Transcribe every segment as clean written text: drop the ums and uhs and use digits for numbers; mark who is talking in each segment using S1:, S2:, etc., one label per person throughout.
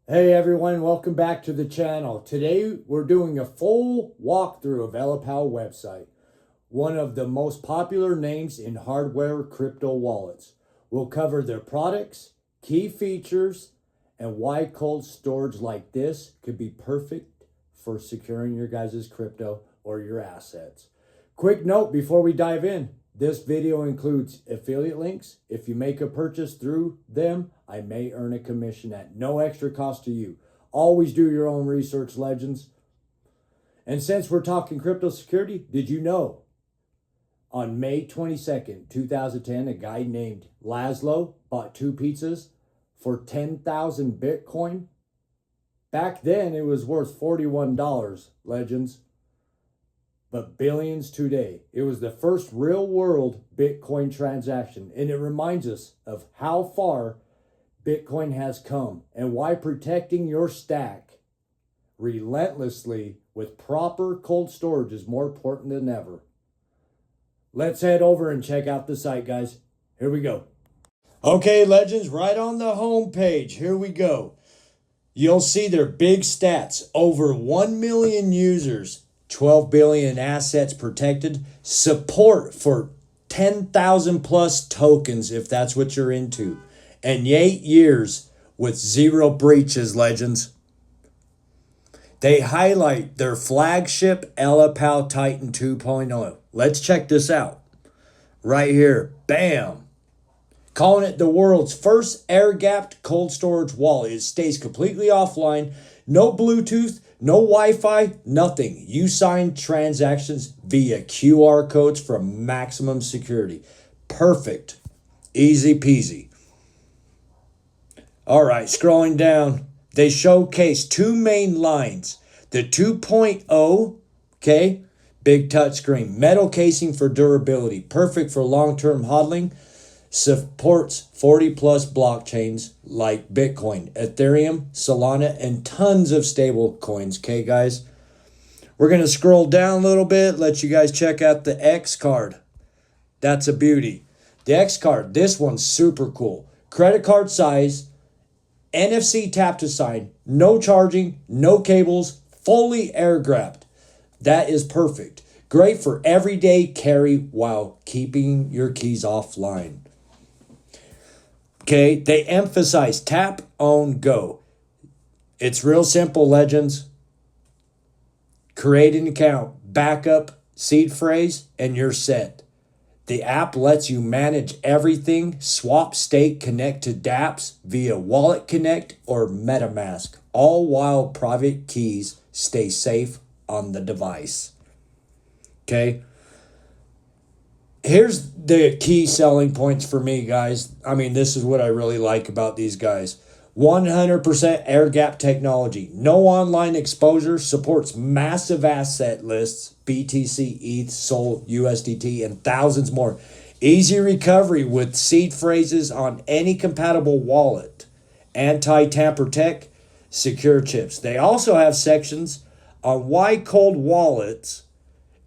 S1: Hey everyone, welcome back to the channel. Today we're doing a full walkthrough of ELLIPAL website, one of the most popular names in hardware crypto wallets. We'll cover their products, key features, and why cold storage like this could be perfect for securing your guys' crypto or your assets. Quick note before we dive in. This video includes affiliate links. If you make a purchase through them, I may earn a commission at no extra cost to you. Always do your own research, legends. And since we're talking crypto security, did you know on May 22nd, 2010, a guy named Laszlo bought 2 pizzas for 10,000 Bitcoin? Back then, it was worth $41, legends. But billions today. It was the first real world Bitcoin transaction, and it reminds us of how far Bitcoin has come and why protecting your stack relentlessly with proper cold storage is more important than ever. Let's head over and check out the site, guys. Here we go. Okay, legends, right on the home page. Here we go. You'll see their big stats. Over 1 million users. 12 billion assets protected, support for 10,000 plus tokens if that's what you're into, and 8 years with 0 breaches, legends. They highlight their flagship ELLIPAL Titan 2.0. Let's check this out. Right here, bam. Calling it the world's first air-gapped cold storage wallet. It stays completely offline, no Bluetooth, no Wi-Fi, nothing. You sign transactions via QR codes for maximum security. Perfect. Easy peasy. All right, scrolling down. They showcase 2 main lines. The 2.0, okay, big touchscreen. Metal casing for durability. Perfect for long-term hodling. Supports 40 plus blockchains like Bitcoin, Ethereum, Solana, and tons of stable coins. Okay, guys, we're going to scroll down a little bit, let you guys check out the X card. That's a beauty. The X card, this one's super cool. Credit card size, NFC tap to sign, no charging, no cables, fully air gapped. That is perfect. Great for everyday carry while keeping your keys offline. Okay, they emphasize tap, own, go. It's real simple, legends. Create an account, backup, seed phrase, and you're set. The app lets you manage everything, swap state, connect to dApps via Wallet Connect or MetaMask, all while private keys stay safe on the device. Okay. Here's the key selling points for me, guys. I mean, this is what I really like about these guys. 100% air gap technology. No online exposure. Supports massive asset lists. BTC, ETH, SOL, USDT, and thousands more. Easy recovery with seed phrases on any compatible wallet. Anti-tamper tech. Secure chips. They also have sections on why cold wallets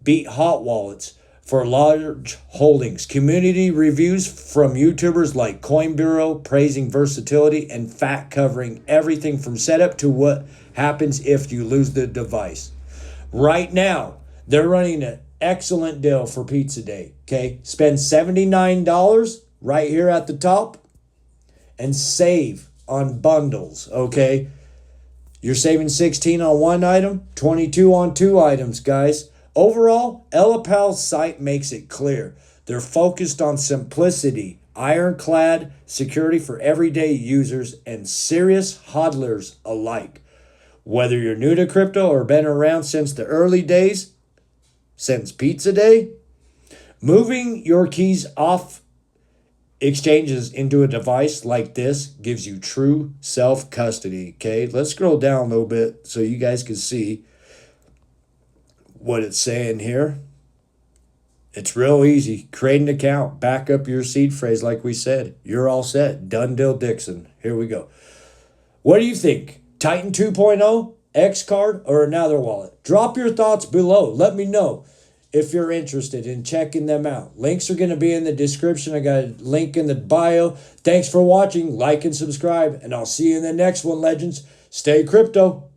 S1: beat hot wallets for large holdings. Community reviews from YouTubers like Coin Bureau praising versatility, and fact covering everything from setup to what happens if you lose the device. Right now, they're running an excellent deal for Pizza Day. Okay, spend $79 right here at the top and save on bundles. Okay, you're saving 16 on one item, 22 on 2 items, guys. Overall, ELLIPAL's site makes it clear. They're focused on simplicity, ironclad security for everyday users and serious hodlers alike. Whether you're new to crypto or been around since the early days, since Pizza Day, moving your keys off exchanges into a device like this gives you true self-custody. Okay, let's scroll down a little bit so you guys can see what it's saying here. It's real easy. Create an account, back up your seed phrase like we said. You're all set. Done deal Dixon. Here we go. What do you think? Titan 2.0, X card, or another wallet? Drop your thoughts below. Let me know if you're interested in checking them out. Links are going to be in the description. I got a link in the bio. Thanks for watching. Like and subscribe, and I'll see you in the next one, legends. Stay crypto.